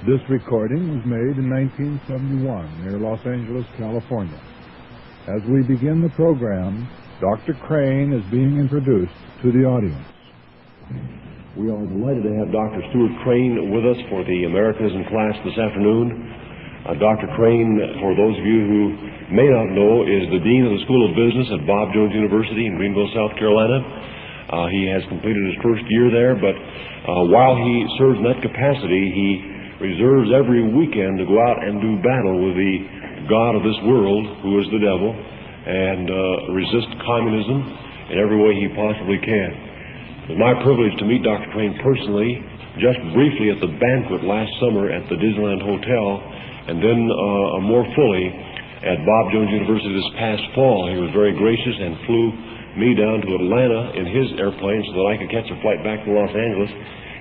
This recording was made in 1971 near Los Angeles, California. As we begin the program, Dr. Crane is being introduced to the audience. We are delighted to have Dr. Stuart Crane with us for the Americans in class this afternoon. Dr. Crane, for those of you who may not know, is the Dean of the School of Business at Bob Jones University in Greenville, South Carolina. He has completed his first year there, but while he serves in that capacity, he reserves every weekend to go out and do battle with the god of this world, who is the devil, and resist communism in every way he possibly can. It was my privilege to meet Dr. Crane personally, just briefly at the banquet last summer at the Disneyland Hotel, and then more fully at Bob Jones University this past fall. He was very gracious and flew me down to Atlanta in his airplane so that I could catch a flight back to Los Angeles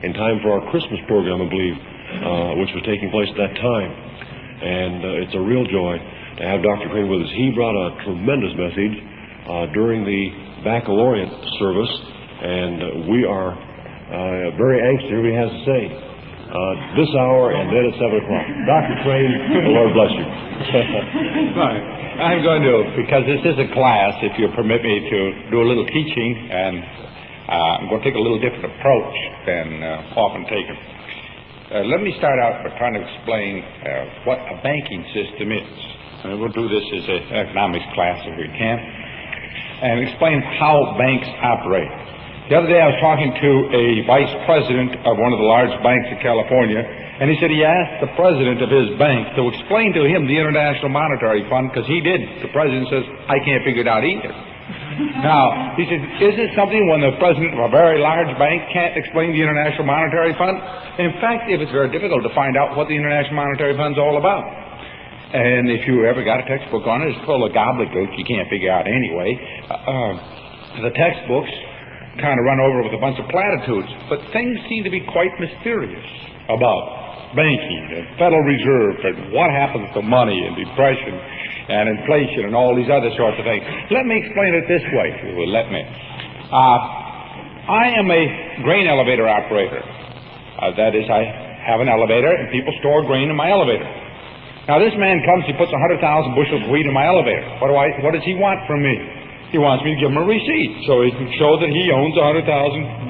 in time for our Christmas program, I believe, which was taking place at that time. And it's a real joy to have Dr. Crane with us. He brought a tremendous message during the baccalaureate service, and we are very anxious to hear what he has to say this hour and then at 7 o'clock. Dr. Crane, the Lord bless you. I'm going to, because this is a class, if you permit me to do a little teaching, and I'm going to take a little different approach than often taken. Let me start out by trying to explain what a banking system is. And we'll do this as an economics class if we can, and explain how banks operate. The other day I was talking to a vice president of one of the large banks in California, and he said he asked the president of his bank to explain to him the International Monetary Fund, because he did. The president says, I can't figure it out either. Now, he said, is it something when the president of a very large bank can't explain the International Monetary Fund? In fact, it was very difficult to find out what the International Monetary Fund's all about. And if you ever got a textbook on it, it's full of gobbledygook you can't figure out anyway. The textbooks kind of run over with a bunch of platitudes, but things seem to be quite mysterious about banking and Federal Reserve and what happens to money and depression and inflation and all these other sorts of things. Let me explain it this way, if you will let me. I am a grain elevator operator. That is, I have an elevator and people store grain in my elevator. Now this man comes, he puts 100,000 bushels of wheat in my elevator. What does he want from me? He wants me to give him a receipt so he can show that he owns 100,000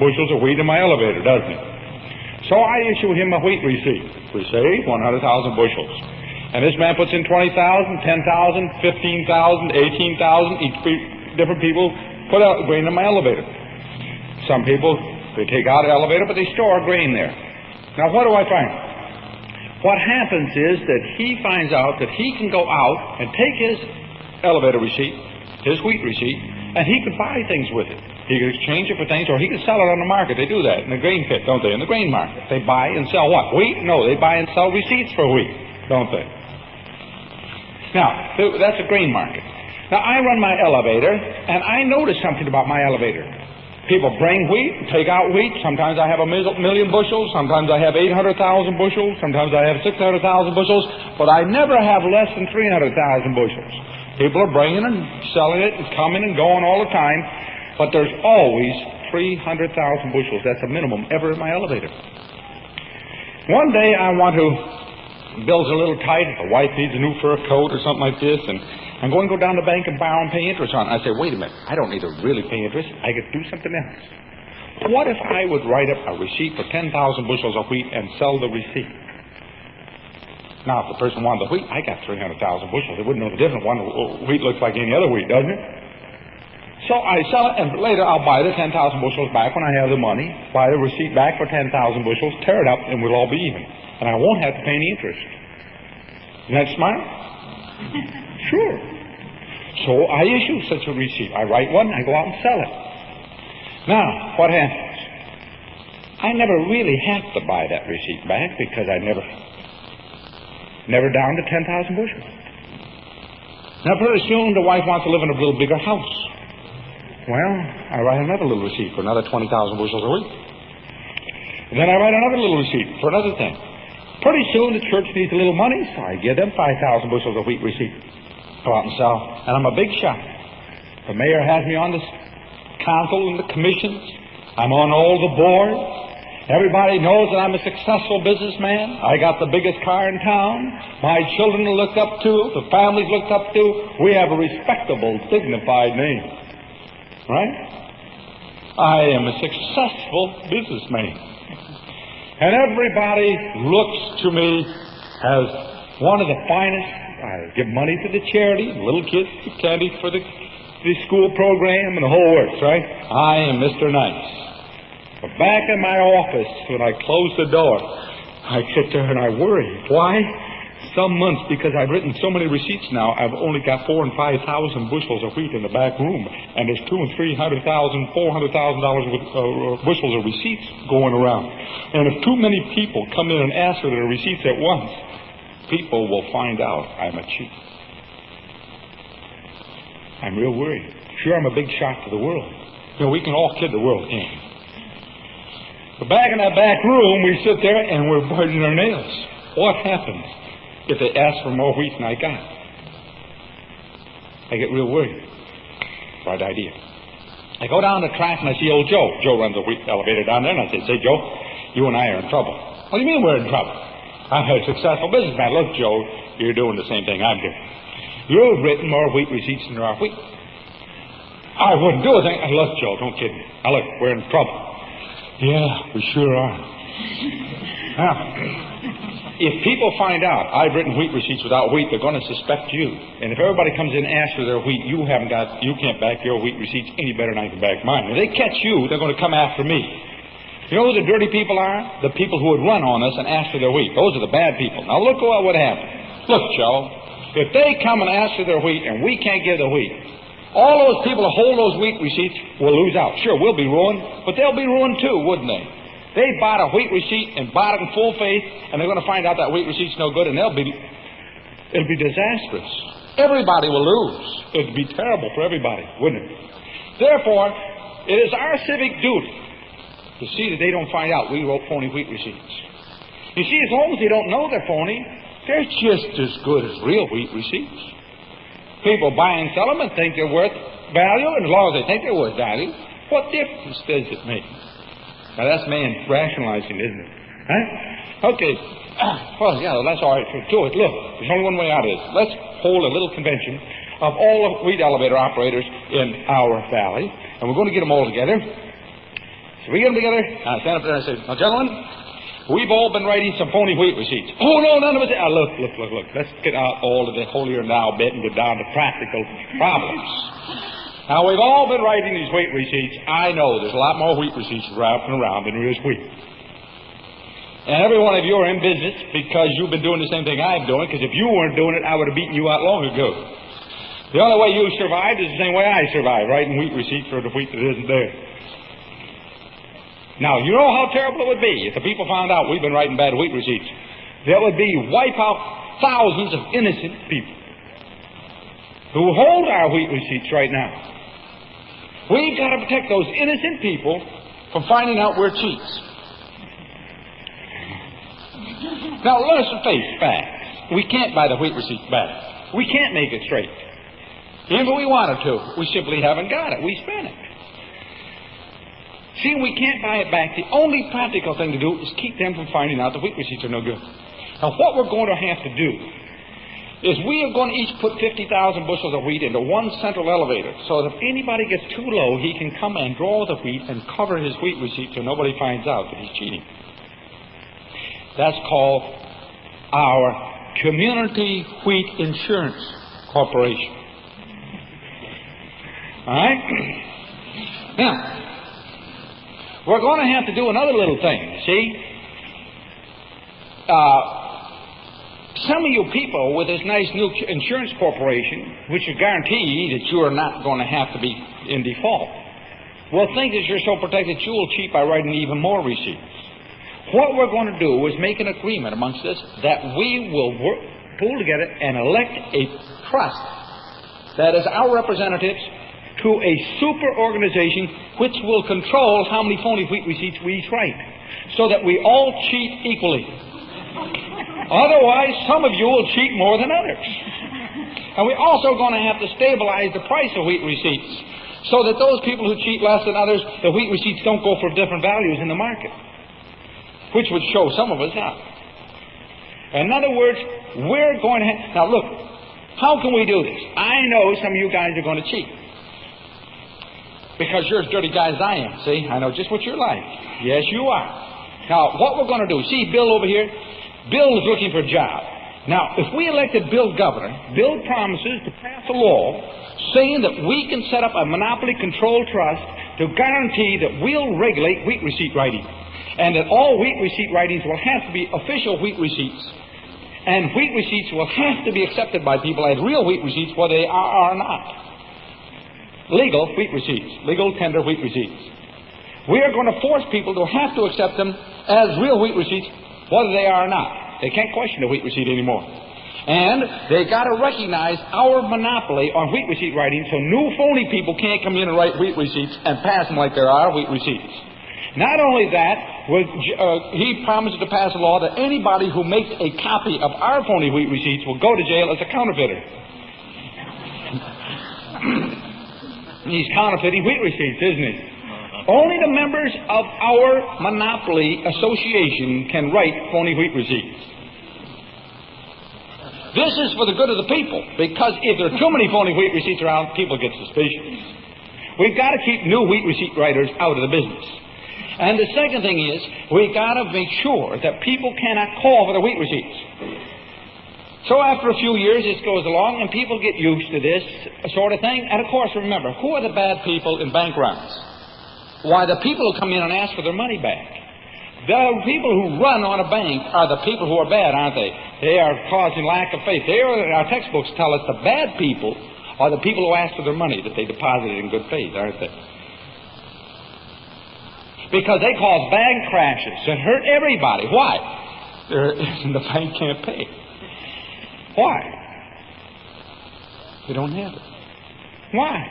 bushels of wheat in my elevator, doesn't he? So I issue him a wheat receipt for, say, 100,000 bushels. And this man puts in 20,000, 10,000, 15,000, 18,000. Different people put out grain in my elevator. Some people, they take out the elevator, but they store grain there. Now, what do I find? What happens is that he finds out that he can go out and take his elevator receipt, his wheat receipt, and he could buy things with it. He could exchange it for things, or he could sell it on the market. They do that in the grain pit, don't they? In the grain market. They buy and sell what? Wheat? No, they buy and sell receipts for wheat, don't they? Now, that's a grain market. Now, I run my elevator, and I notice something about my elevator. People bring wheat, take out wheat. Sometimes I have 1 million bushels. Sometimes I have 800,000 bushels. Sometimes I have 600,000 bushels. But I never have less than 300,000 bushels. People are bringing and selling it and coming and going all the time. But there's always 300,000 bushels. That's a minimum ever in my elevator. One day I want to, bill's a little tight. The wife needs a new fur coat or something like this, and I'm going to go down to the bank and borrow and pay interest on it. I say, wait a minute, I don't need to really pay interest. I could do something else. What if I would write up a receipt for 10,000 bushels of wheat and sell the receipt? Now, if the person wanted the wheat, I got 300,000 bushels. They wouldn't know the difference. One wheat looks like any other wheat, doesn't it? So I sell it, and later I'll buy the 10,000 bushels back when I have the money, buy the receipt back for 10,000 bushels, tear it up, and we'll all be even. And I won't have to pay any interest. Isn't that smart? Sure. So I issue such a receipt. I write one, I go out and sell it. Now, what happens? I never really have to buy that receipt back because I never down to 10,000 bushels. Now, pretty soon the wife wants to live in a little bigger house. Well, I write another little receipt for another 20,000 bushels a week. And then I write another little receipt for another thing. Pretty soon the church needs a little money, so I give them 5,000 bushels of wheat receipt. Go out and sell. And I'm a big shot. The mayor has me on the council and the commissions. I'm on all the boards. Everybody knows that I'm a successful businessman. I got the biggest car in town. My children are looked up to. The family's looked up to. We have a respectable, dignified name. Right? I am a successful businessman. And everybody looks to me as one of the finest. I give money to the charity, little kids get candy for the school program and the whole works, right? I am Mr. Nice. But back in my office, when I close the door, I sit there and I worry. Why? Some months, because I've written so many receipts now, I've only got 4,000 and 5,000 bushels of wheat in the back room, and there's $200,000 and $300,000, $400,000 bushels of receipts going around. And if too many people come in and ask for their receipts at once, people will find out I'm a cheat. I'm real worried. Sure, I'm a big shock to the world. You know, we can all kid the world, can't we? But back in that back room, we sit there and we're biting our nails. What happens if they ask for more wheat than I got? I get real worried. Right idea. I go down the track and I see old Joe. Joe runs the wheat elevator down there, and I say, Joe, you and I are in trouble. What do you mean we're in trouble? I'm a successful businessman. Look, Joe, you're doing the same thing I'm doing. You've written more wheat receipts than there are wheat. I wouldn't do a thing. Look, Joe, don't kid me. Now, look, we're in trouble. Yeah, we sure are. Now, if people find out I've written wheat receipts without wheat, they're going to suspect you. And if everybody comes in and asks for their wheat, you can't back your wheat receipts any better than I can back mine. If they catch you, they're going to come after me. You know who the dirty people are? The people who would run on us and ask for their wheat. Those are the bad people. Now look what would happen. Look, Joe, if they come and ask for their wheat and we can't give the wheat, all those people who hold those wheat receipts will lose out. Sure, we'll be ruined, but they'll be ruined too, wouldn't they? They bought a wheat receipt and bought it in full faith, and they're going to find out that wheat receipt's no good, and it'll be disastrous. Everybody will lose. It'd be terrible for everybody, wouldn't it? Therefore, it is our civic duty to see that they don't find out we wrote phony wheat receipts. You see, as long as they don't know they're phony, they're just as good as real wheat receipts. People buy and sell them and think they're worth value, and as long as they think they're worth value, what difference does it make? Now, that's man rationalizing, isn't it? Huh? Okay. Well, yeah, that's all right. Do it. Look, there's only one way out of this. Let's hold a little convention of all the wheat elevator operators in our valley, and we're going to get them all together. So we get them together, I stand up there and I say, now, gentlemen, we've all been writing some phony wheat receipts. Oh, no, none of us. Look. Let's get out all of the holier-now bit and get down to practical problems. Now, we've all been writing these wheat receipts. I know there's a lot more wheat receipts wrapping around than there is wheat. And every one of you are in business because you've been doing the same thing I'm doing, because if you weren't doing it, I would have beaten you out long ago. The only way you survived is the same way I survived, writing wheat receipts for the wheat that isn't there. Now, you know how terrible it would be if the people found out we've been writing bad wheat receipts. That would be wipe out thousands of innocent people who hold our wheat receipts right now. We've got to protect those innocent people from finding out we're cheats. Now, let us face facts. We can't buy the wheat receipts back. We can't make it straight. Even if we wanted to, we simply haven't got it. We spent it. See, we can't buy it back. The only practical thing to do is keep them from finding out the wheat receipts are no good. Now, what we're going to have to do is we are going to each put 50,000 bushels of wheat into one central elevator, so that if anybody gets too low, he can come and draw the wheat and cover his wheat receipt so nobody finds out that he's cheating. That's called our Community Wheat Insurance Corporation. All right? Now, we're going to have to do another little thing, you see. Some of you people with this nice new insurance corporation, which will guarantee that you are not going to have to be in default, will think that you're so protected you will cheat by writing even more receipts. What we're going to do is make an agreement amongst us that we will pull together and elect a trust that is our representatives to a super organization which will control how many phony wheat receipts we each write, so that we all cheat equally. Otherwise, some of you will cheat more than others. And we're also going to have to stabilize the price of wheat receipts, so that those people who cheat less than others, the wheat receipts don't go for different values in the market. which would show some of us now. In other words, we're going to have... Now, look, how can we do this? I know some of you guys are going to cheat. Because you're as dirty guys as I am, see? I know just what you're like. Yes, you are. Now, what we're going to do, see Bill over here? Bill is looking for a job. Now, if we elected Bill governor, Bill promises to pass a law saying that we can set up a monopoly control trust to guarantee that we'll regulate wheat receipt writing, and that all wheat receipt writings will have to be official wheat receipts, and wheat receipts will have to be accepted by people as real wheat receipts, whether they are or not. Legal wheat receipts, legal tender wheat receipts. We are going to force people to have to accept them as real wheat receipts, whether they are or not. They can't question a wheat receipt anymore. And they got to recognize our monopoly on wheat receipt writing, so new phony people can't come in and write wheat receipts and pass them like there are wheat receipts. Not only that, he promises to pass a law that anybody who makes a copy of our phony wheat receipts will go to jail as a counterfeiter. He's counterfeiting wheat receipts, isn't he? Only the members of our monopoly association can write phony wheat receipts. This is for the good of the people, because if there are too many phony wheat receipts around, people get suspicious. We've got to keep new wheat receipt writers out of the business. And the second thing is, we've got to make sure that people cannot call for the wheat receipts. So after a few years, this goes along, and people get used to this sort of thing. And of course, remember, who are the bad people in bank runs? Why, the people who come in and ask for their money back. The people who run on a bank are the people who are bad, aren't they? They are causing lack of faith. Our textbooks tell us the bad people are the people who ask for their money that they deposited in good faith, aren't they? Because they cause bank crashes that hurt everybody. Why? The bank can't pay. Why? They don't have it. Why?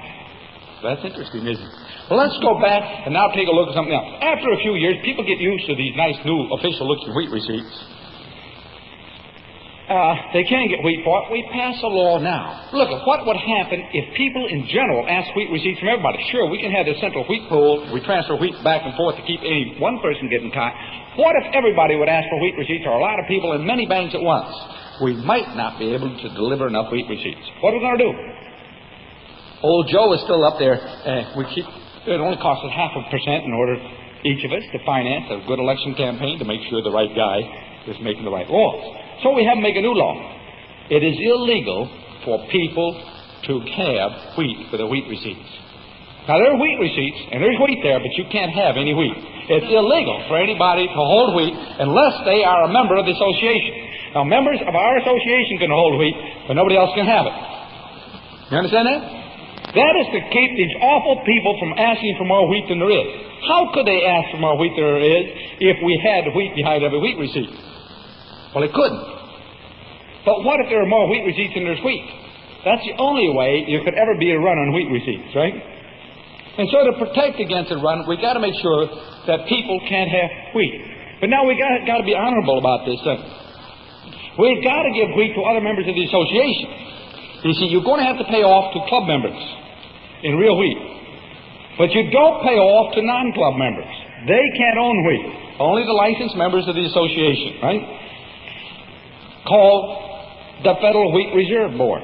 That's interesting, isn't it? Well, let's go back and now take a look at something else. After a few years, people get used to these nice new official-looking wheat receipts. They can't get wheat for it. We pass a law now. Look at what would happen if people in general ask wheat receipts from everybody. Sure, we can have this central wheat pool. We transfer wheat back and forth to keep any one person getting caught. What if everybody would ask for wheat receipts, or a lot of people in many banks at once? We might not be able to deliver enough wheat receipts. What are we going to do? Old Joe is still up there. It only costs us 0.5% in order, each of us, to finance a good election campaign to make sure the right guy is making the right laws. So we have to make a new law. It is illegal for people to have wheat for their wheat receipts. Now, there are wheat receipts, and there's wheat there, but you can't have any wheat. It's illegal for anybody to hold wheat unless they are a member of the association. Now, members of our association can hold wheat, but nobody else can have it. You understand that? That is to keep these awful people from asking for more wheat than there is. How could they ask for more wheat than there is if we had wheat behind every wheat receipt? Well, they couldn't. But what if there are more wheat receipts than there's wheat? That's the only way you could ever be a run on wheat receipts, right? And so to protect against a run, we've got to make sure that people can't have wheat. But now we've got to be honorable about this thing. We've got to give wheat to other members of the association. You see, you're going to have to pay off to club members in real wheat. But you don't pay off to non-club members. They can't own wheat. Only the licensed members of the association, right? Called the Federal Wheat Reserve Board.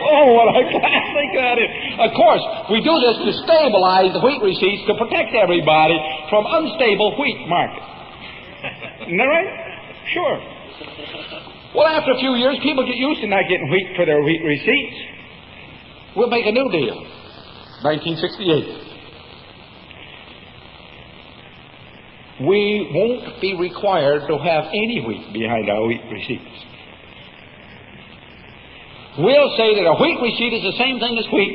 Oh, what a classic that is. Of course, we do this to stabilize the wheat receipts to protect everybody from unstable wheat market. Isn't that right? Sure. Well, after a few years, people get used to not getting wheat for their wheat receipts. We'll make a new deal. 1968. We won't be required to have any wheat behind our wheat receipts. We'll say that a wheat receipt is the same thing as wheat,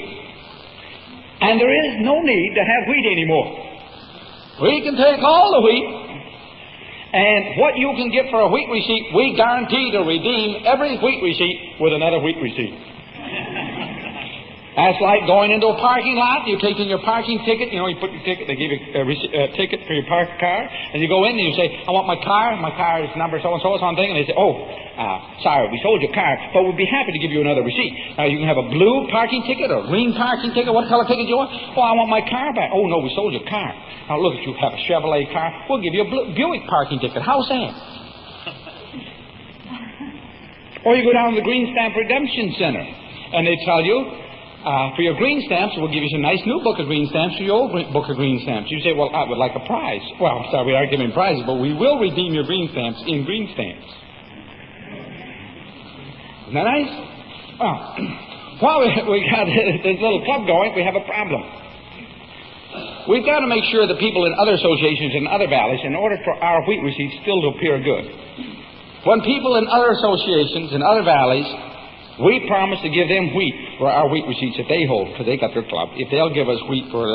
and there is no need to have wheat anymore. We can take all the wheat, and what you can get for a wheat receipt, we guarantee to redeem every wheat receipt with another wheat receipt. That's like going into a parking lot. You take in your parking ticket. You know, you put your ticket. They give you a ticket for your parked car, and you go in and you say, "I want my car. My car is number so and so something." And they say, "Oh, sorry, we sold your car, but we'd be happy to give you another receipt." Now you can have a blue parking ticket or a green parking ticket. What color ticket do you want? "Oh, I want my car back." "Oh no, we sold your car." Now look, if you have a Chevrolet car, we'll give you a Buick parking ticket. How's that? Or you go down to the Green Stamp Redemption Center, and they tell you, for your green stamps, we'll give you some nice new book of green stamps for your old book of green stamps. You say, "Well, I would like a prize." "Well, I'm sorry, we aren't giving prizes, but we will redeem your green stamps in green stamps." Isn't that nice? Well, while we got this little club going, we have a problem. We've got to make sure that people in other associations in other valleys, in order for our wheat receipts still to appear good. When people in other associations in other valleys, we promise to give them wheat for our wheat receipts that they hold, because they got their club, if they'll give us wheat for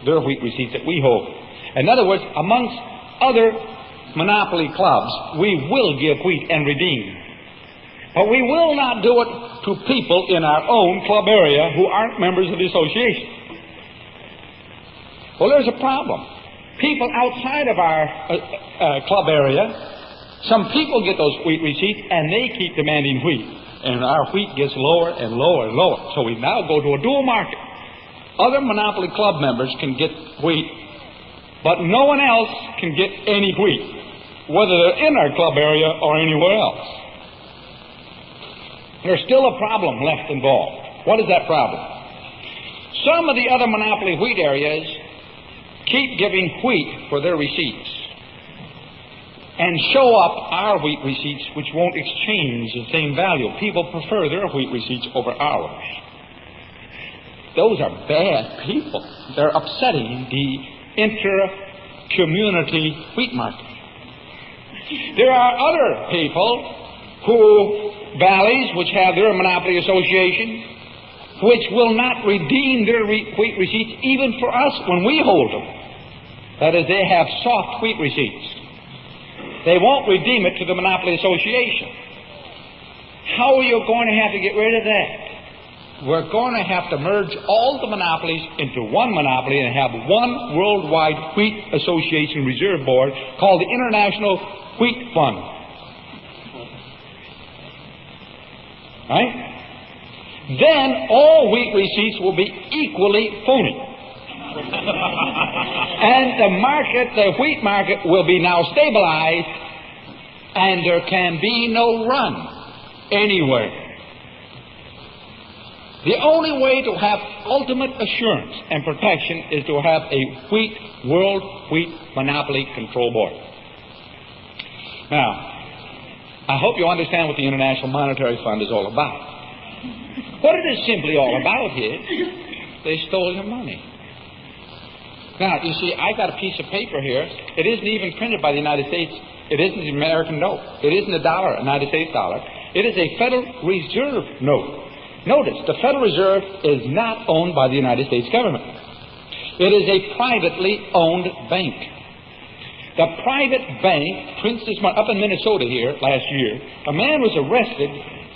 their wheat receipts that we hold. In other words, amongst other monopoly clubs, we will give wheat and redeem. But we will not do it to people in our own club area who aren't members of the association. Well, there's a problem. People outside of our club area, some people get those wheat receipts, and they keep demanding wheat. And our wheat gets lower and lower and lower. So we now go to a dual market. Other monopoly club members can get wheat, but no one else can get any wheat, whether they're in our club area or anywhere else. There's still a problem left involved. What is that problem? Some of the other monopoly wheat areas keep giving wheat for their receipts and show up our wheat receipts, which won't exchange the same value. People prefer their wheat receipts over ours. Those are bad people. They're upsetting the inter-community wheat market. There are other people valleys which have their monopoly association, which will not redeem their wheat receipts even for us when we hold them. That is, they have soft wheat receipts. They won't redeem it to the monopoly association. How are you going to have to get rid of that? We're going to have to merge all the monopolies into one monopoly and have one worldwide wheat association reserve board called the International Wheat Fund. Right? Then all wheat receipts will be equally phony. And the wheat market will be now stabilized, and there can be no run anywhere. The only way to have ultimate assurance and protection is to have a world wheat monopoly control board. Now, I hope you understand what the International Monetary Fund is all about. What it is simply all about is they stole your money. Now, you see, I got a piece of paper here. It isn't even printed by the United States. It isn't the American note. It isn't a dollar, a United States dollar. It is a Federal Reserve note. Notice, the Federal Reserve is not owned by the United States government. It is a privately owned bank. The private bank prints this money. Up in Minnesota here last year, a man was arrested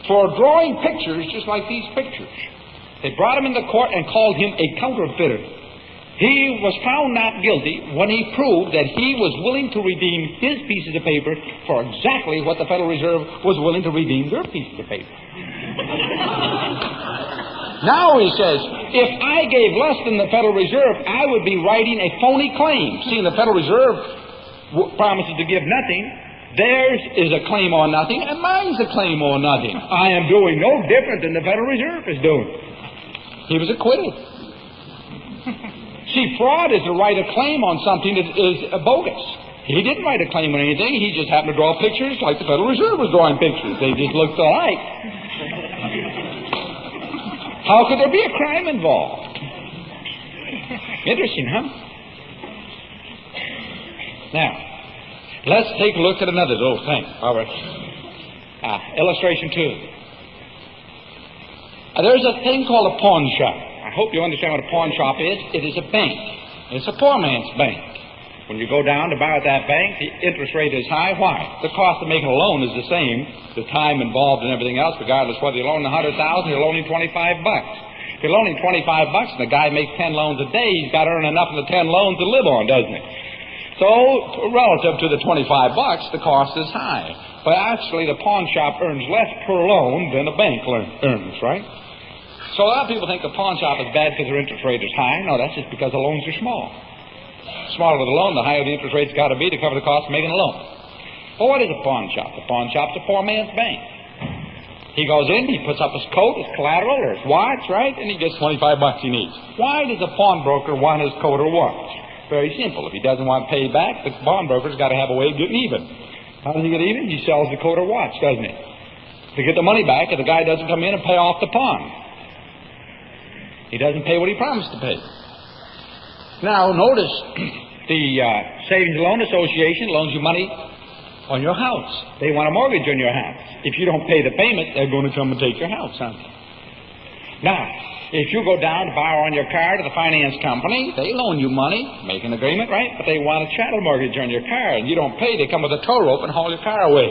for drawing pictures just like these pictures. They brought him into court and called him a counterfeiter. He was found not guilty when he proved that he was willing to redeem his pieces of paper for exactly what the Federal Reserve was willing to redeem their pieces of paper. Now he says, if I gave less than the Federal Reserve, I would be writing a phony claim. See, the Federal Reserve promises to give nothing. Theirs is a claim on nothing, and mine's a claim on nothing. I am doing no different than the Federal Reserve is doing. He was acquitted. See, fraud is to write a claim on something that is bogus. He didn't write a claim on anything. He just happened to draw pictures like the Federal Reserve was drawing pictures. They just looked alike. How could there be a crime involved? Interesting, huh? Now, let's take a look at another little thing. All right. Illustration 2. There's a thing called a pawn shop. I hope you understand what a pawn shop is. It is a bank. It's a poor man's bank. When you go down to borrow at that bank, the interest rate is high. Why? The cost of making a loan is the same, the time involved and everything else, regardless whether you're loaning $100,000 or you're loaning $25. If you're loaning $25 and the guy makes 10 loans a day, he's got to earn enough of the 10 loans to live on, doesn't he? So, relative to the $25, the cost is high. But actually, the pawn shop earns less per loan than the bank earns, right? So a lot of people think the pawn shop is bad because their interest rate is high. No, that's just because the loans are small. Smaller the loan, the higher the interest rate's got to be to cover the cost of making a loan. Well, what is a pawn shop? A pawn shop's a poor man's bank. He goes in, he puts up his coat, his collateral, or his watch, right? And he gets $25 he needs. Why does a pawnbroker want his coat or watch? Very simple. If he doesn't want paid back, the pawnbroker's got to have a way of getting even. How does he get even? He sells the coat or watch, doesn't he? To get the money back if the guy doesn't come in and pay off the pawn. He doesn't pay what he promised to pay. Now, notice, the Savings and Loan Association loans you money on your house. They want a mortgage on your house. If you don't pay the payment, they're going to come and take your house, aren't they? Now, if you go down to borrow on your car to the finance company, they loan you money, make an agreement, right? But they want a chattel mortgage on your car, and you don't pay, they come with a tow rope and haul your car away.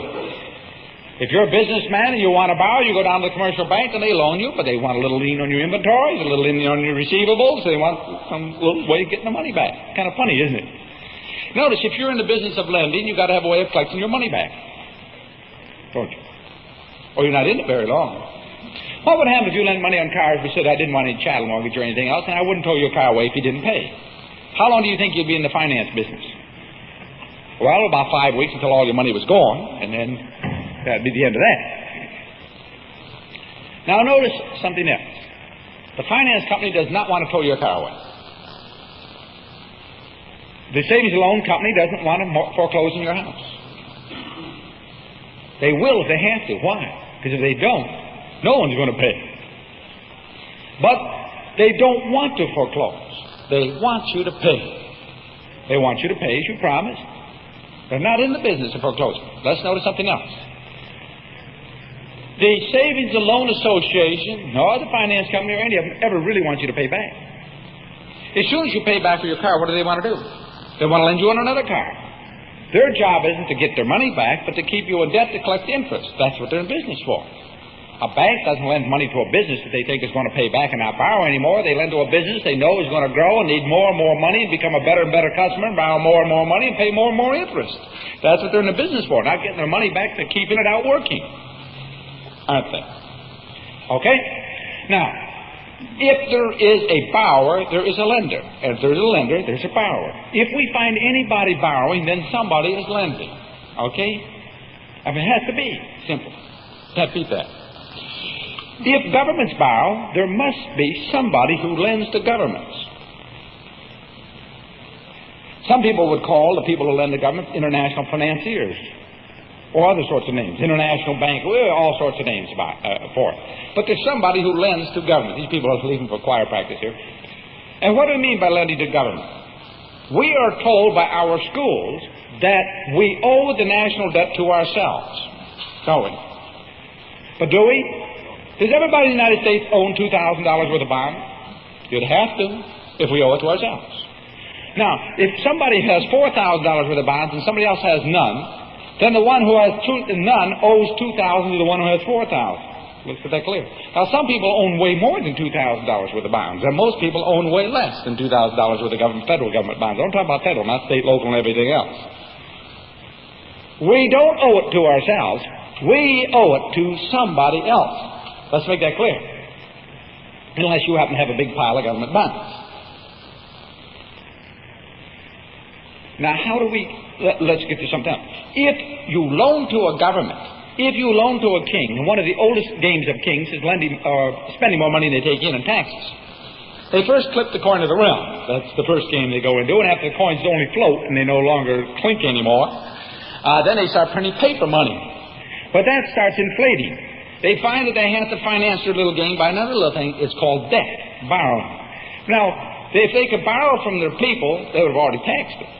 If you're a businessman and you want to borrow, you go down to the commercial bank and they loan you, but they want a little lien on your inventories, a little lien on your receivables. They want some little way of getting the money back. Kind of funny, isn't it? Notice, if you're in the business of lending, you've got to have a way of collecting your money back. Don't you? Or you're not in it very long. What would happen if you lent money on cars and said, I didn't want any chattel mortgage or anything else, and I wouldn't tow your car away if you didn't pay? How long do you think you'd be in the finance business? Well, about 5 weeks until all your money was gone, and then that'd be the end of that. Now notice something else. The finance company does not want to tow your car away. The savings and loan company doesn't want to foreclose on your house. They will if they have to. Why? Because if they don't, no one's going to pay. But they don't want to foreclose. They want you to pay. They want you to pay as you promised. They're not in the business of foreclosing. Let's notice something else. The Savings and Loan Association, nor the finance company or any of them ever really want you to pay back. As soon as you pay back for your car, what do they want to do? They want to lend you on another car. Their job isn't to get their money back, but to keep you in debt to collect interest. That's what they're in business for. A bank doesn't lend money to a business that they think is going to pay back and not borrow anymore. They lend to a business they know is going to grow and need more and more money and become a better and better customer and borrow more and more money and pay more and more interest. That's what they're in the business for, not getting their money back, they're keeping it out working. Aren't they? Okay? Now, if there is a borrower, there is a lender. And if there's a lender, there's a borrower. If we find anybody borrowing, then somebody is lending. Okay? I mean, it has to be simple. Can't beat that. If governments borrow, there must be somebody who lends to governments. Some people would call the people who lend to government international financiers, or other sorts of names, international bank, all sorts of names for it. But there's somebody who lends to government. These people are leaving for choir practice here. And what do we mean by lending to government? We are told by our schools that we owe the national debt to ourselves, don't we? But do we? Does everybody in the United States own $2,000 worth of bonds? You'd have to, if we owe it to ourselves. Now, if somebody has $4,000 worth of bonds and somebody else has none, then the one who has none owes $2,000 to the one who has $4,000. Let's get that clear. Now, some people own way more than $2,000 worth of bonds, and most people own way less than $2,000 worth of federal government bonds. I'm talking about federal, not state, local, and everything else. We don't owe it to ourselves. We owe it to somebody else. Let's make that clear. Unless you happen to have a big pile of government bonds. Now, how do we... Let's get to something else. If you loan to a government, if you loan to a king, and one of the oldest games of kings is lending or spending more money than they take in taxes. They first clip the coin of the realm. That's the first game they go into, and after the coins only float and they no longer clink anymore, then they start printing paper money. But that starts inflating. They find that they have to finance their little game by another little thing. It's called debt, borrowing. Now, if they could borrow from their people, they would have already taxed it.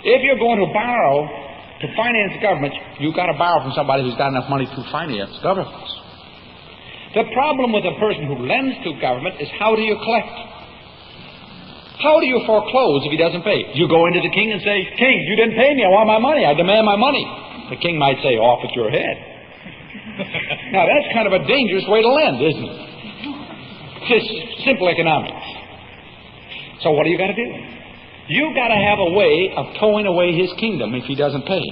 If you're going to borrow to finance governments, you've got to borrow from somebody who's got enough money to finance governments. The problem with a person who lends to government is how do you collect? How do you foreclose if he doesn't pay? You go into the king and say, King, you didn't pay me. I want my money. I demand my money. The king might say, off at your head. Now, that's kind of a dangerous way to lend, isn't it? Just simple economics. So what do you got to do? You got to have a way of towing away his kingdom if he doesn't pay.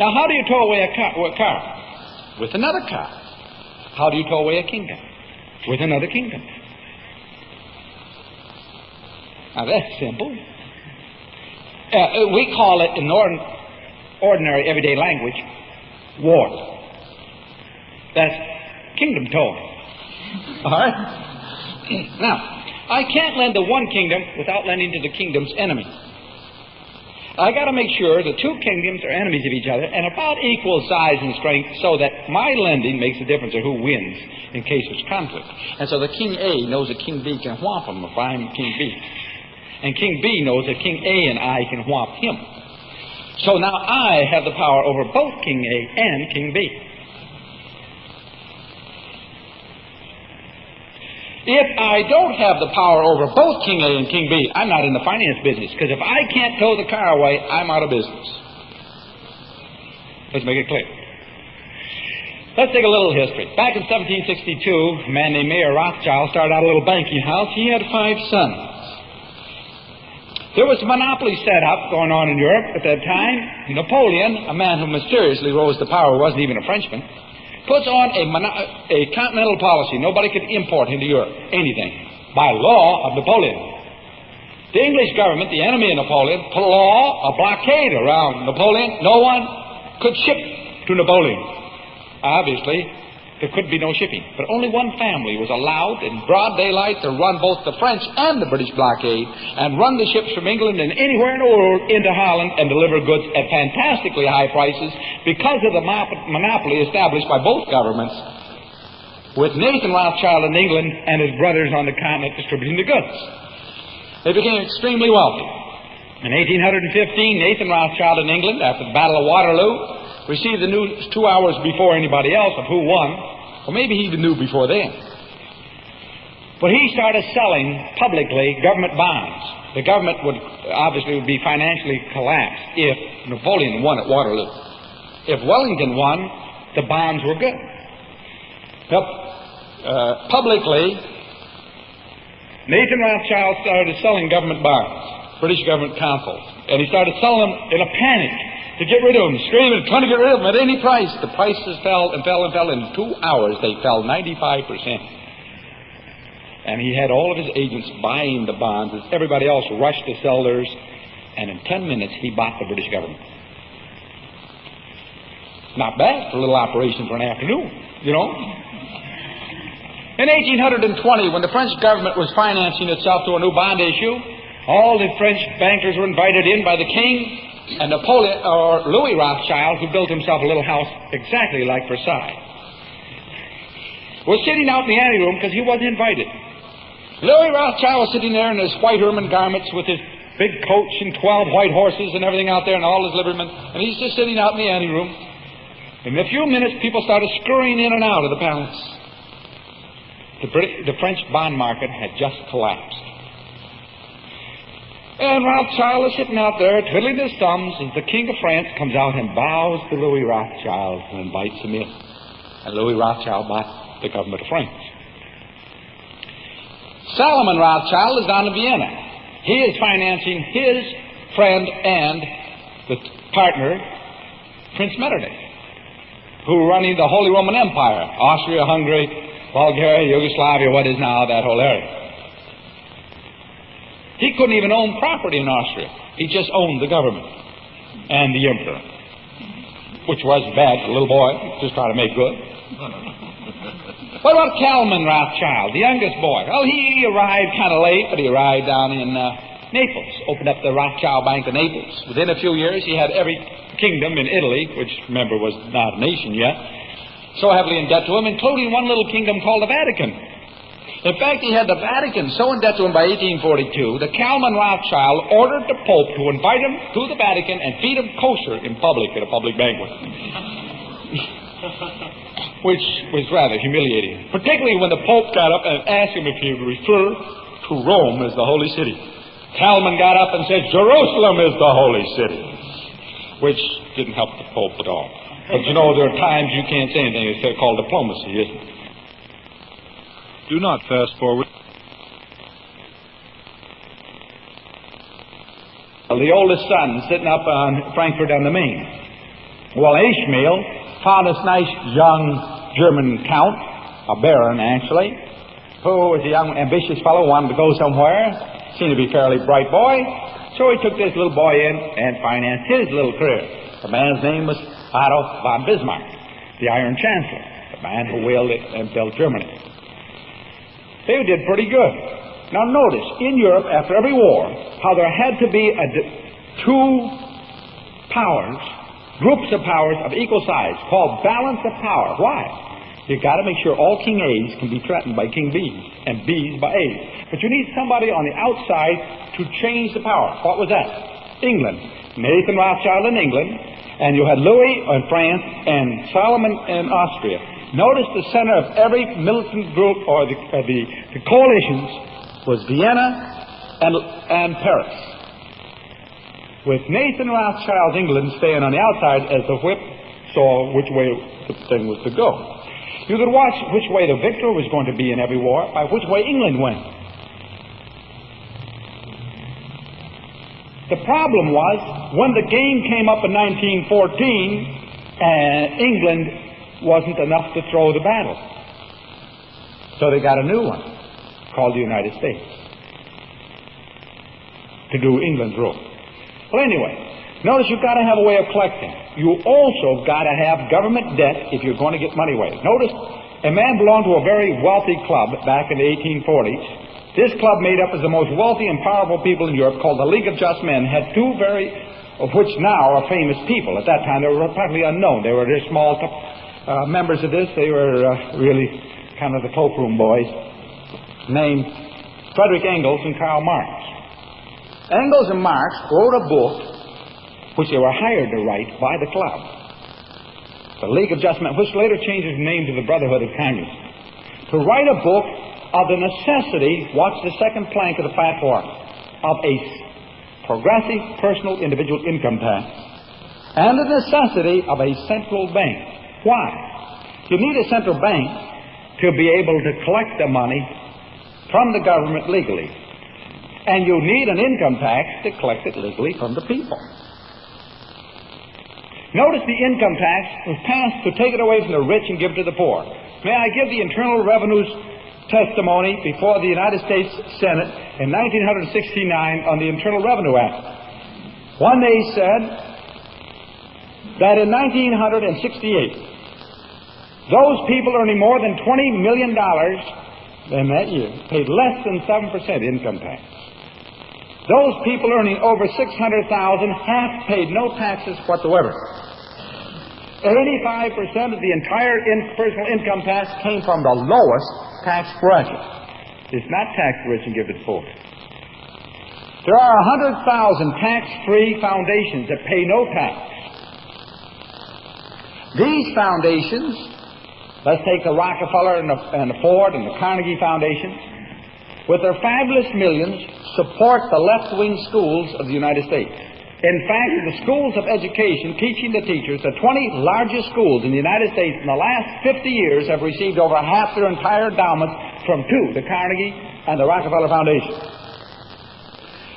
Now, how do you tow away a car? With another car. How do you tow away a kingdom? With another kingdom. Now, that's simple. We call it, in ordinary, everyday language, war. That's kingdom towing. All right? Now, I can't lend to one kingdom without lending to the kingdom's enemy. I got to make sure the two kingdoms are enemies of each other and about equal size and strength, so that my lending makes a difference of who wins in case there's conflict. And so the King A knows that King B can whomp him if I'm King B. And King B knows that King A and I can whomp him. So now I have the power over both King A and King B. If I don't have the power over both King A and King B, I'm not in the finance business, because if I can't tow the car away, I'm out of business. Let's make it clear. Let's take a little history. Back in 1762, a man named Mayor Rothschild started out a little banking house. He had 5 sons. There was a monopoly set up going on in Europe at that time. Napoleon, a man who mysteriously rose to power, wasn't even a Frenchman, puts on a continental policy. Nobody could import into Europe anything by law of Napoleon. The English government, the enemy of Napoleon, put a law, a blockade around Napoleon. No one could ship to Napoleon. Obviously, there could be no shipping. But only one family was allowed in broad daylight to run both the French and the British blockade and run the ships from England and anywhere in the world into Holland and deliver goods at fantastically high prices because of the monopoly established by both governments, with Nathan Rothschild in England and his brothers on the continent distributing the goods. They became extremely wealthy. In 1815, Nathan Rothschild in England, after the Battle of Waterloo, received the news 2 hours before anybody else of who won, or maybe he even knew before then. But he started selling publicly government bonds. The government would be financially collapsed if Napoleon won at Waterloo. If Wellington won, the bonds were good. Publicly, Nathan Rothschild started selling government bonds, British government consols, and he started selling them in a panic to get rid of them, screaming, trying to get rid of them at any price. The prices fell and fell and fell. In 2 hours, they fell 95%. And he had all of his agents buying the bonds as everybody else rushed to sell theirs. And in 10 minutes, he bought the British government. Not bad for a little operation for an afternoon, you know. In 1820, when the French government was financing itself to a new bond issue, all the French bankers were invited in by the king. And Napoleon, or Louis Rothschild, who built himself a little house exactly like Versailles, was sitting out in the anteroom because he wasn't invited. Louis Rothschild was sitting there in his white ermine garments with his big coach and 12 white horses and everything out there and all his liverymen, and he's just sitting out in the anteroom. In a few minutes, people started scurrying in and out of the palace. The French bond market had just collapsed. And Rothschild is sitting out there twiddling his thumbs as the King of France comes out and bows to Louis Rothschild and invites him in. And Louis Rothschild bought the government of France. Salomon Rothschild is down in Vienna. He is financing his friend and the partner, Prince Metternich, who are running the Holy Roman Empire, Austria, Hungary, Bulgaria, Yugoslavia, what is now that whole area. He couldn't even own property in Austria. He just owned the government and the emperor, which was bad for a little boy, just trying to make good. What about Calvin Rothschild, the youngest boy? Well, he arrived kind of late, but he arrived down in Naples, opened up the Rothschild Bank in Naples. Within a few years, he had every kingdom in Italy, which, remember, was not a nation yet, so heavily in debt to him, including one little kingdom called the Vatican. In fact, he had the Vatican so in debt to him by 1842 that Calvin Rothschild ordered the Pope to invite him to the Vatican and feed him kosher in public at a public banquet. Which was rather humiliating, particularly when the Pope got up and asked him if he would refer to Rome is the holy city. Calvin got up and said, Jerusalem is the holy city, which didn't help the Pope at all. But you know, there are times you can't say anything. It's called diplomacy, isn't it? Do not fast forward. The oldest son sitting up on Frankfurt on the Main. Well, Ishmael found this nice young German count, a baron actually, who was a young ambitious fellow, wanted to go somewhere, seemed to be a fairly bright boy, so he took this little boy in and financed his little career. The man's name was Otto von Bismarck, the Iron Chancellor, the man who wielded and built Germany. They did pretty good. Now notice, in Europe, after every war, how there had to be two powers, groups of powers of equal size, called balance of power. Why? You've got to make sure all King A's can be threatened by King B's, and B's by A's. But you need somebody on the outside to change the power. What was that? England. Nathan Rothschild in England, and you had Louis in France, and Solomon in Austria. Notice the center of every militant group, or the coalitions, was Vienna and Paris, with Nathan Rothschild's England staying on the outside as the whip saw which way the thing was to go. You could watch which way the victor was going to be in every war by which way England went. The problem was, when the game came up in 1914, England wasn't enough to throw the battle. So they got a new one, called the United States, to do England's role. Well, anyway, notice you've got to have a way of collecting. You also got to have government debt if you're going to get money away. Notice, a man belonged to a very wealthy club back in the 1840s. This club, made up of the most wealthy and powerful people in Europe, called the League of Just Men, had two of which now are famous people. At that time, they were practically unknown. They were just small members of this. They were really kind of the cloakroom boys, named Frederick Engels and Karl Marx. Engels and Marx wrote a book which they were hired to write by the club, the League of Just Men, which later changed its name to the Brotherhood of Communists, to write a book of the necessity, watch the second plank of the platform, of a progressive personal individual income tax, and the necessity of a central bank. Why? You need a central bank to be able to collect the money from the government legally. And you need an income tax to collect it legally from the people. Notice the income tax was passed to take it away from the rich and give it to the poor. May I give the Internal Revenue's testimony before the United States Senate in 1969 on the Internal Revenue Act. One, they said that in 1968, those people earning more than $20 million in that year paid less than 7% income tax. Those people earning over $600,000 half paid no taxes whatsoever. 85% of the entire personal income tax came from the lowest tax bracket. It's not tax the rich and give it to the poor. There are 100,000 tax-free foundations that pay no tax. These foundations, let's take the Rockefeller and the Ford and the Carnegie Foundation, with their fabulous millions, support the left-wing schools of the United States. In fact, the schools of education, teaching the teachers, the 20 largest schools in the United States in the last 50 years have received over half their entire endowment from two, the Carnegie and the Rockefeller Foundation.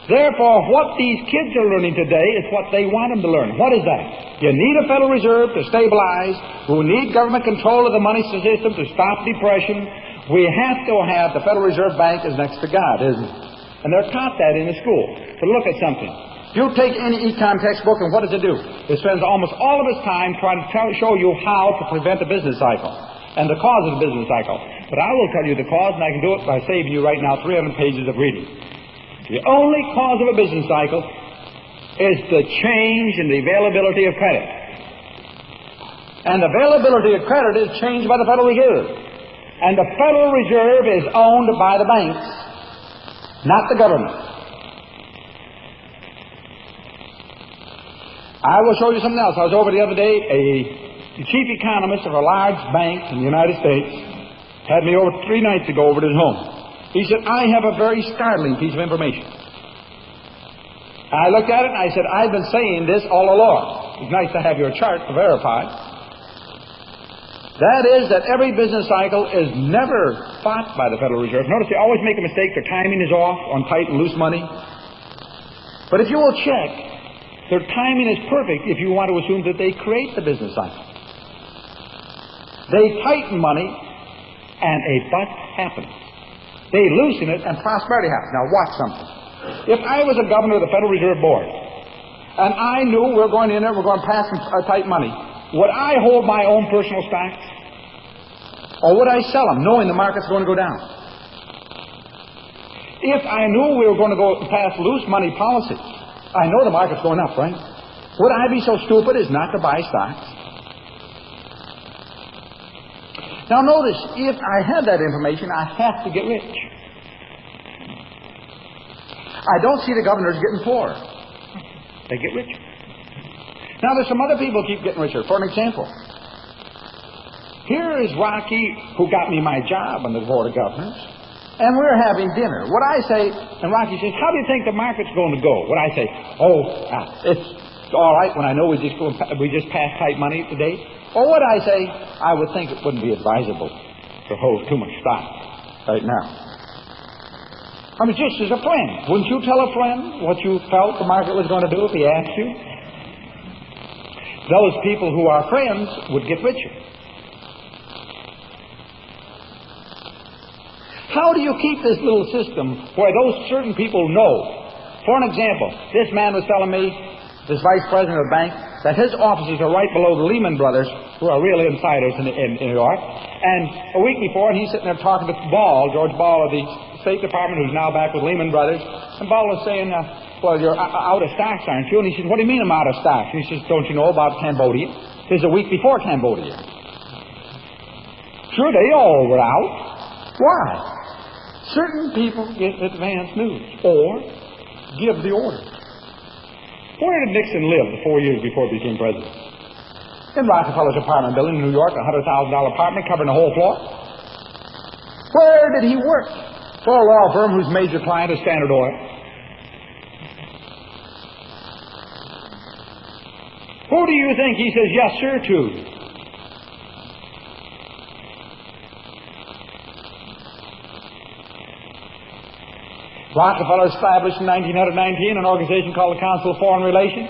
Therefore, what these kids are learning today is what they want them to learn. What is that? You need a Federal Reserve to stabilize. We need government control of the money system to stop depression. We have to have the Federal Reserve Bank is next to God, isn't it? And they're taught that in the school. But look at something. You take any econ textbook, and what does it do? It spends almost all of its time trying to show you how to prevent a business cycle and the cause of the business cycle. But I will tell you the cause, and I can do it by saving you right now 300 pages of reading. The only cause of a business cycle is the change in the availability of credit. And the availability of credit is changed by the Federal Reserve. And the Federal Reserve is owned by the banks, not the government. I will show you something else. I was over the other day, the chief economist of a large bank in the United States had me over 3 nights ago over at his home. He said, I have a very startling piece of information. I looked at it and I said, I've been saying this all along. It's nice to have your chart to verify. That is that every business cycle is never fought by the Federal Reserve. Notice they always make a mistake. Their timing is off on tight and loose money. But if you will check, their timing is perfect if you want to assume that they create the business cycle. They tighten money and a bust happens. They loosen it and prosperity happens. Now watch something. If I was a governor of the Federal Reserve Board and I knew we're going in there, we're going to pass some tight money, would I hold my own personal stocks? Or would I sell them, knowing the market's going to go down? If I knew we were going to go pass loose money policies, I know the market's going up, right? Would I be so stupid as not to buy stocks? Now notice, if I had that information, I have to get rich. I don't see the governors getting poor. They get richer. Now, there's some other people who keep getting richer. For an example, here is Rocky, who got me my job on the Board of Governors, and we're having dinner. What I say, and Rocky says, how do you think the market's going to go? What I say, it's all right when I know we just passed tight money today. Or what I say, I would think it wouldn't be advisable to hold too much stock right now. I mean, just as a friend. Wouldn't you tell a friend what you felt the market was going to do if he asked you? Those people who are friends would get richer. How do you keep this little system where those certain people know? For an example, this man was telling me, this vice president of the bank, that his offices are right below the Lehman Brothers, who are real insiders in New York. And a week before, he's sitting there talking to George Ball of the State Department, who's now back with Lehman Brothers. And Ball was saying, well, you're out of stocks, aren't you? And he says, what do you mean I'm out of stocks? And he says, don't you know about Cambodia? This is a week before Cambodia. Sure, they all were out. Why? Certain people get advance news or give the order. Where did Nixon live the 4 years before he became president? In Rockefeller's apartment building in New York, a $100,000 apartment covering the whole floor. Where did he work? For a law firm whose major client is Standard Oil. Who do you think he says yes, sir, to? Rockefeller established in 1919 an organization called the Council of Foreign Relations.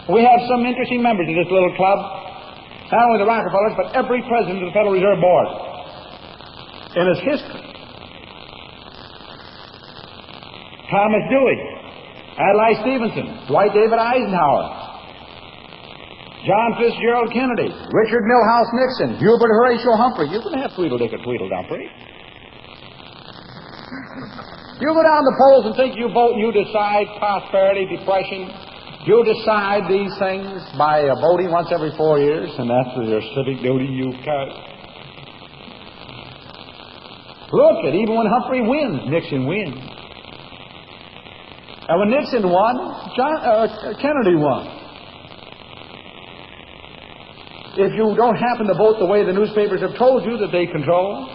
We have some interesting members of this little club. Not only the Rockefellers, but every president of the Federal Reserve Board in its history. Thomas Dewey, Adlai Stevenson, Dwight David Eisenhower, John Fitzgerald Kennedy, Richard Milhouse Nixon, Hubert Horatio Humphrey. You can have Tweedledee-Tweedledumphry. You go down the polls and think you vote and you decide prosperity, depression. You decide these things by voting once every 4 years, and that's your civic duty you've got. Look at even when Humphrey wins, Nixon wins. And when Nixon won, Kennedy won. If you don't happen to vote the way the newspapers have told you that they control,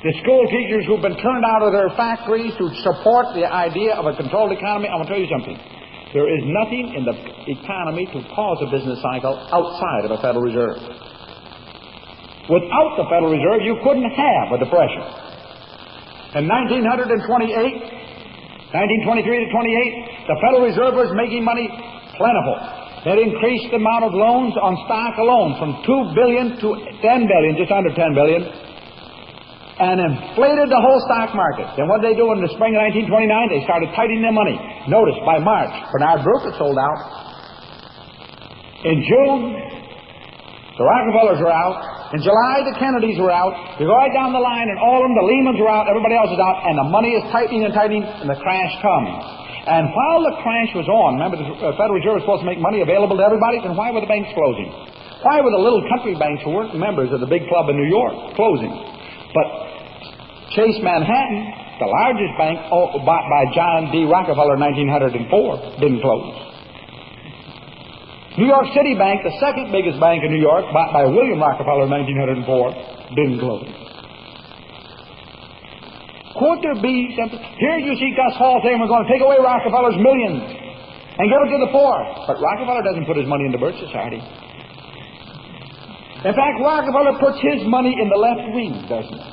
the school teachers who've been turned out of their factories to support the idea of a controlled economy, I'm going to tell you something. There is nothing in the economy to cause a business cycle outside of a Federal Reserve. Without the Federal Reserve, you couldn't have a depression. In 1923 to 28, the Federal Reserve was making money plentiful. It increased the amount of loans on stock alone from $2 billion to $10 billion, just under $10 billion, and inflated the whole stock market. Then what did they do in the spring of 1929? They started tightening their money. Notice, by March, Bernard Brooke had sold out. In June, the Rockefellers were out. In July, the Kennedys were out. You go right down the line, and all of them, the Lehmans were out, everybody else is out, and the money is tightening and tightening, and the crash comes. And while the crash was on, remember the Federal Reserve was supposed to make money available to everybody, then why were the banks closing? Why were the little country banks who weren't members of the big club in New York closing? But Chase Manhattan, the largest bank bought by John D. Rockefeller in 1904, didn't close. New York City Bank, the second biggest bank in New York, bought by William Rockefeller in 1904, didn't close. Could there be something? Here you see Gus Hall saying we're going to take away Rockefeller's millions and give it to the poor. But Rockefeller doesn't put his money in the Birch Society. In fact, Rockefeller puts his money in the left wing, doesn't he?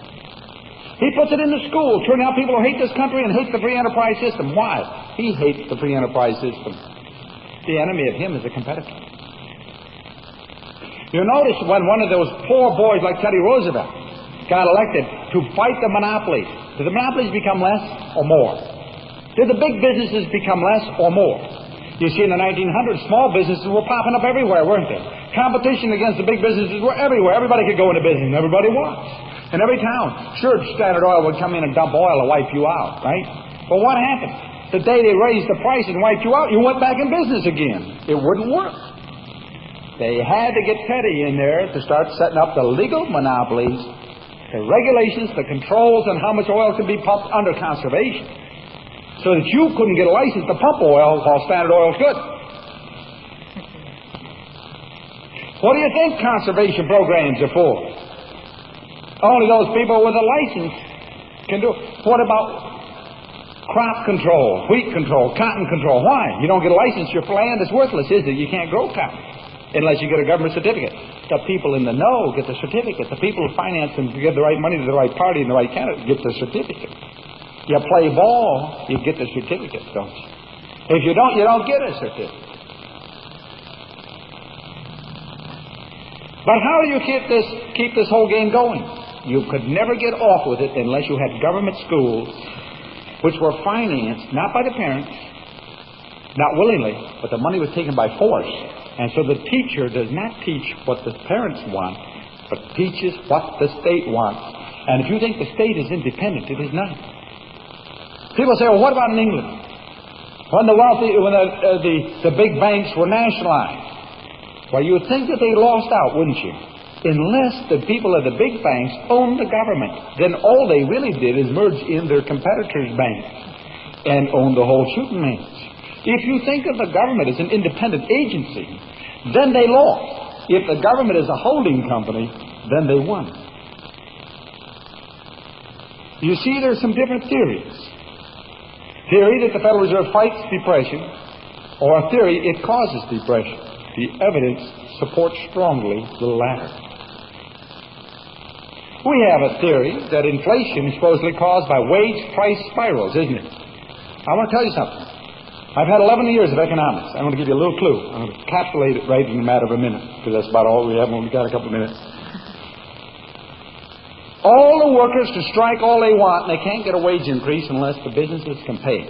He puts it in the schools, turning out people who hate this country and hate the free enterprise system. Why? He hates the free enterprise system. The enemy of him is a competitor. You notice when one of those poor boys like Teddy Roosevelt got elected to fight the monopolies, did the monopolies become less or more? Did the big businesses become less or more? You see, in the 1900s, small businesses were popping up everywhere, weren't they? Competition against the big businesses were everywhere. Everybody could go into business, and everybody was. In every town. Sure, Standard Oil would come in and dump oil to wipe you out, right? But what happened? The day they raised the price and wiped you out, you went back in business again. It wouldn't work. They had to get Teddy in there to start setting up the legal monopolies, the regulations, the controls on how much oil can be pumped under conservation, so that you couldn't get a license to pump oil while Standard Oil could. What do you think conservation programs are for? Only those people with a license can do it. What about crop control, wheat control, cotton control? Why? You don't get a license, your land is worthless, is it? You can't grow cotton unless you get a government certificate. The people in the know get the certificate. The people who finance and give the right money to the right party and the right candidate get the certificate. You play ball, you get the certificate, don't you? If you don't get a certificate. But how do you keep this whole game going? You could never get off with it unless you had government schools which were financed not by the parents, not willingly, but the money was taken by force. And so the teacher does not teach what the parents want, but teaches what the state wants. And if you think the state is independent, it is not. People say, well, what about in England? When the big banks were nationalized. Well, you would think that they lost out, wouldn't you? Unless the people of the big banks owned the government. Then all they really did is merge in their competitors' banks and own the whole shooting match. If you think of the government as an independent agency, then they lost. If the government is a holding company, then they won. You see, there's some different theories. Theory that the Federal Reserve fights depression, or a theory it causes depression. The evidence supports strongly the latter. We have a theory that inflation is supposedly caused by wage price spirals, isn't it? I want to tell you something. I've had 11 years of economics. I'm going to give you a little clue. I'm going to encapsulate it right in a matter of a minute, because that's about all we have. We've got a couple of minutes. All the workers can strike all they want, and they can't get a wage increase unless the businesses can pay.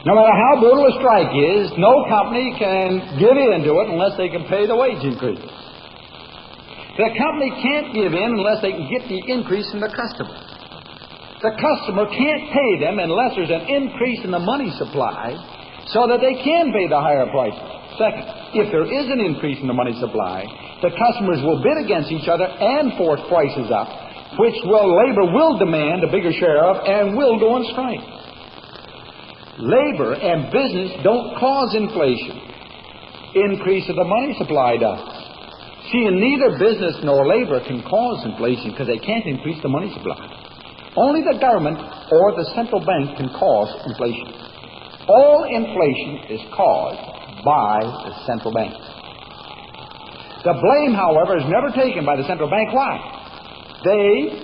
No matter how brutal a strike is, no company can give in to it unless they can pay the wage increase. The company can't give in unless they can get the increase from the customer. The customer can't pay them unless there's an increase in the money supply so that they can pay the higher prices. Second, if there is an increase in the money supply, the customers will bid against each other and force prices up, which labor will demand a bigger share of and will go on strike. Labor and business don't cause inflation. Increase of the money supply does. See, neither business nor labor can cause inflation because they can't increase the money supply. Only the government or the central bank can cause inflation. All inflation is caused by the central bank. The blame, however, is never taken by the central bank. Why? They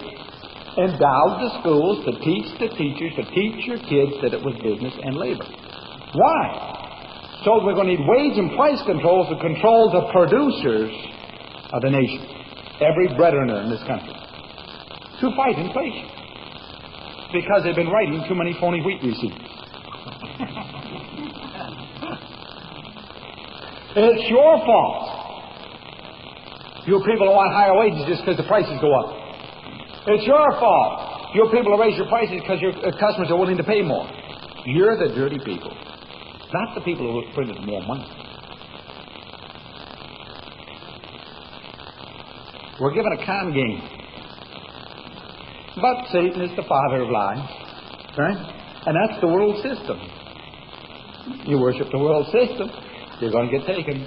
endowed the schools to teach the teachers to teach your kids that it was business and labor. Why? So we're going to need wage and price controls to control the producers of the nation, every bread earner in this country, to fight inflation, because they've been writing too many phony wheat receipts. It's your fault. You people who want higher wages just because the prices go up. It's your fault. You people who raise your prices because your customers are willing to pay more. You're the dirty people, not the people who have printed more money. We're given a con game. But Satan is the father of lies, right? And that's the world system. You worship the world system, you're going to get taken.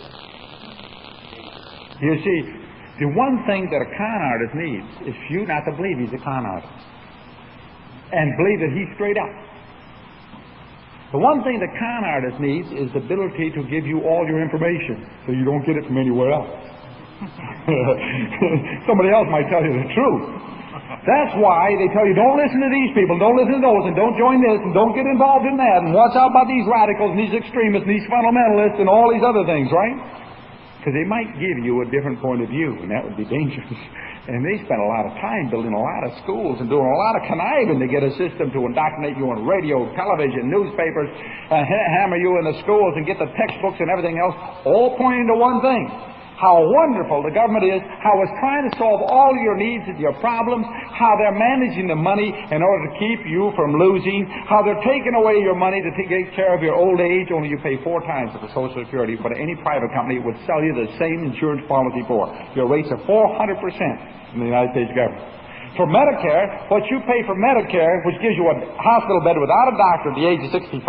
You see, the one thing that a con artist needs is for you not to believe he's a con artist. and believe that he's straight up. The one thing the con artist needs is the ability to give you all your information so you don't get it from anywhere else. Somebody else might tell you the truth. That's why they tell you, don't listen to these people, don't listen to those, and don't join this, and don't get involved in that, and watch out about these radicals, and these extremists, and these fundamentalists, and all these other things, right? Because they might give you a different point of view, and that would be dangerous. And they spend a lot of time building a lot of schools and doing a lot of conniving to get a system to indoctrinate you on radio, television, newspapers, and hammer you in the schools and get the textbooks and everything else, all pointing to one thing: how wonderful the government is, how it's trying to solve all your needs and your problems, how they're managing the money in order to keep you from losing, how they're taking away your money to take care of your old age, only you pay 4 times for Social Security, but any private company would sell you the same insurance policy for. Your rates are 400% in the United States government. For Medicare, what you pay for Medicare, which gives you a hospital bed without a doctor at the age of 65,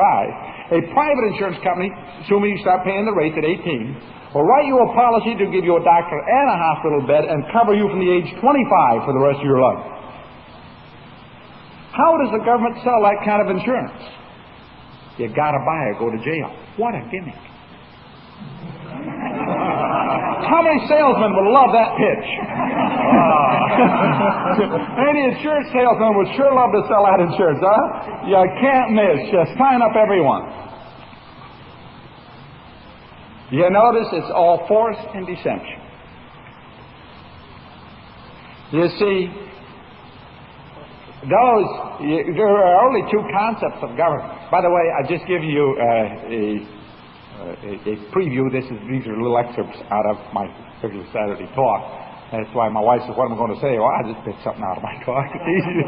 a private insurance company, assuming you start paying the rates at 18, will write you a policy to give you a doctor and a hospital bed and cover you from the age 25 for the rest of your life. How does the government sell that kind of insurance? You gotta buy it, go to jail. What a gimmick. How many salesmen would love that pitch? Any insurance salesman would sure love to sell that insurance, huh? You can't miss. Just sign up everyone. You notice it's all force and deception. You see, there are only 2 concepts of government. By the way, I've just given you a preview. These are little excerpts out of my regular Saturday talk. That's why my wife says, what am I going to say? Well, I just picked something out of my talk. It's easy.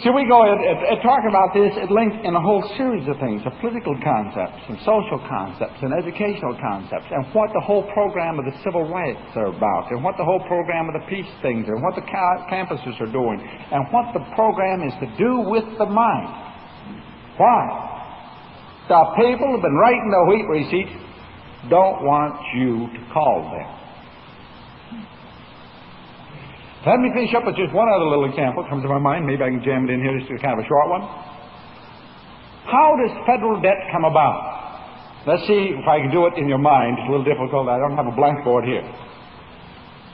So we go and talk about this at length in a whole series of things, of political concepts and social concepts and educational concepts, and what the whole program of the civil rights are about, and what the whole program of the peace things are, and what the campuses are doing, and what the program is to do with the mind. Why? The people who have been writing the wheat receipts don't want you to call them. Let me finish up with just one other little example that comes to my mind. Maybe I can jam it in here. This is kind of a short one. How does federal debt come about? Let's see if I can do it in your mind. It's a little difficult. I don't have a blackboard here.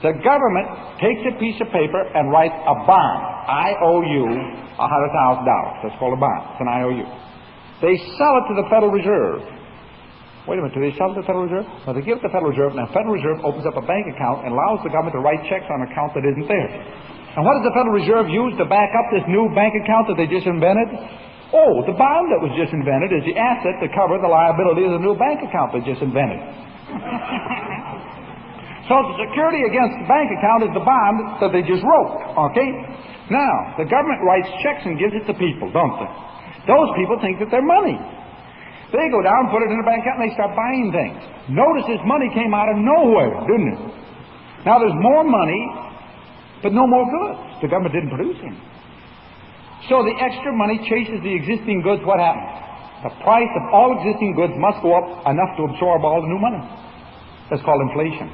The government takes a piece of paper and writes a bond. IOU, $100,000. That's called a bond. It's an IOU. They sell it to the Federal Reserve. Wait a minute, do they sell it to the Federal Reserve? No, they give it to the Federal Reserve, and the Federal Reserve opens up a bank account and allows the government to write checks on an account that isn't there. And what does the Federal Reserve use to back up this new bank account that they just invented? Oh, the bond that was just invented is the asset to cover the liability of the new bank account they just invented. So the security against the bank account is the bond that they just wrote, okay? Now, the government writes checks and gives it to people, don't they? Those people think that they're money. They go down, put it in a bank account, and they start buying things. Notice this money came out of nowhere, didn't it? Now there's more money, but no more goods. The government didn't produce any. So the extra money chases the existing goods. What happens? The price of all existing goods must go up enough to absorb all the new money. That's called inflation.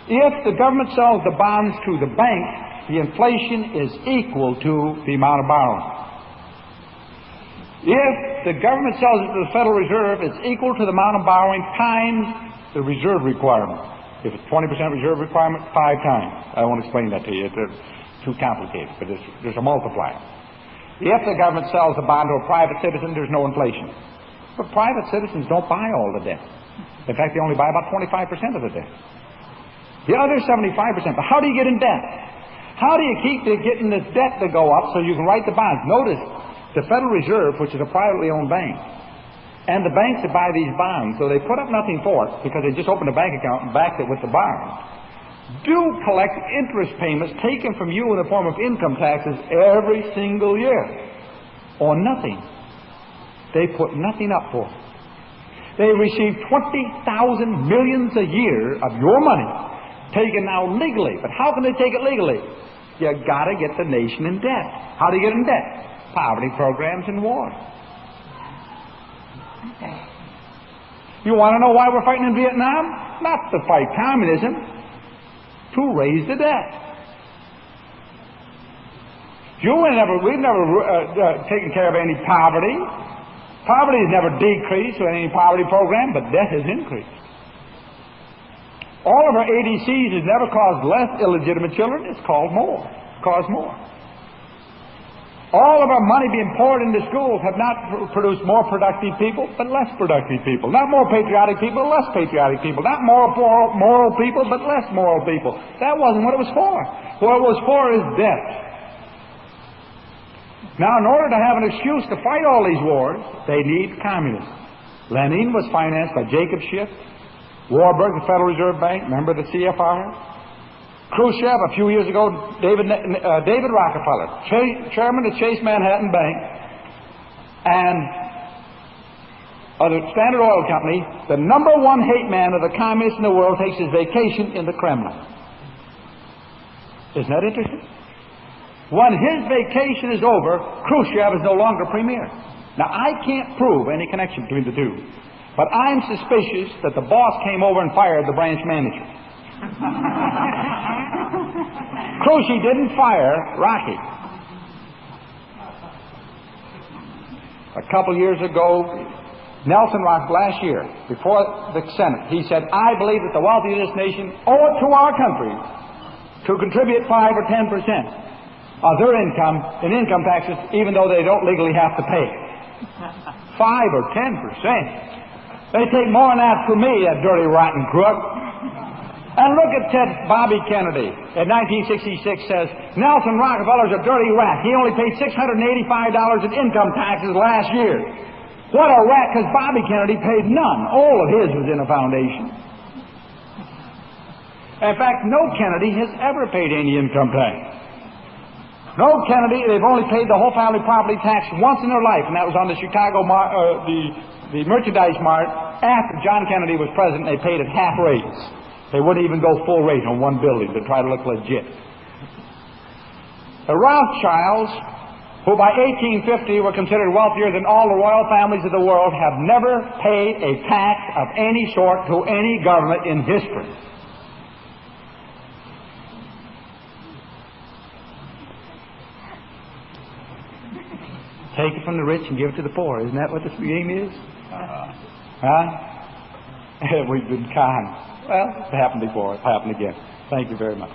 If the government sells the bonds to the bank, the inflation is equal to the amount of borrowing. If the government sells it to the Federal Reserve, it's equal to the amount of borrowing times the reserve requirement. If it's 20% reserve requirement, 5 times. I won't explain that to you. It's too complicated, but there's a multiplier. If the government sells a bond to a private citizen, there's no inflation. But private citizens don't buy all the debt. In fact, they only buy about 25% of the debt. The other 75%. But how do you get in debt? How do you keep getting this debt to go up so you can write the bonds? Notice, the Federal Reserve, which is a privately owned bank, and the banks that buy these bonds, so they put up nothing for it because they just opened a bank account and backed it with the bonds, do collect interest payments taken from you in the form of income taxes every single year on nothing. They put nothing up for it. They receive 20,000 millions a year of your money taken now legally. But how can they take it legally? You got to get the nation in debt. How do you get in debt? Poverty programs and war. You want to know why we're fighting in Vietnam? Not to fight communism, to raise the debt. We've never taken care of any poverty. Poverty has never decreased with any poverty program, but debt has increased. All of our ADCs has never caused less illegitimate children. It's caused more. All of our money being poured into schools have not produced more productive people, but less productive people. Not more patriotic people, less patriotic people. Not more moral people, but less moral people. That wasn't what it was for. What it was for is debt. Now, in order to have an excuse to fight all these wars, they need communism. Lenin was financed by Jacob Schiff. Warburg, the Federal Reserve Bank, member of the CFR. Khrushchev, a few years ago, David Rockefeller, chairman of Chase Manhattan Bank, and of the Standard Oil Company, the number one hate man of the communists in the world, takes his vacation in the Kremlin. Isn't that interesting? When his vacation is over, Khrushchev is no longer premier. Now, I can't prove any connection between the two, but I'm suspicious that the boss came over and fired the branch manager. Khrushchev didn't fire Rocky. A couple years ago, Nelson Rock, last year, before the Senate, he said, I believe that the wealthy of this nation owe it to our country to contribute 5 or 10% of their income in income taxes, even though they don't legally have to pay. 5 or 10%. They take more than that from me, that dirty, rotten crook. And look at Bobby Kennedy in 1966 says, Nelson Rockefeller's a dirty rat. He only paid $685 in income taxes last year. What a rat, because Bobby Kennedy paid none. All of his was in a foundation. In fact, no Kennedy has ever paid any income tax. No Kennedy, they've only paid the whole family property tax once in their life, and that was on the Chicago, the Merchandise Mart. After John Kennedy was president, they paid at half rates. They wouldn't even go full rate on one building to try to look legit. The Rothschilds, who by 1850 were considered wealthier than all the royal families of the world, have never paid a tax of any sort to any government in history. Take it from the rich and give it to the poor. Isn't that what this game is? Huh? We've been kind. Well, it happened before. It happened again. Thank you very much.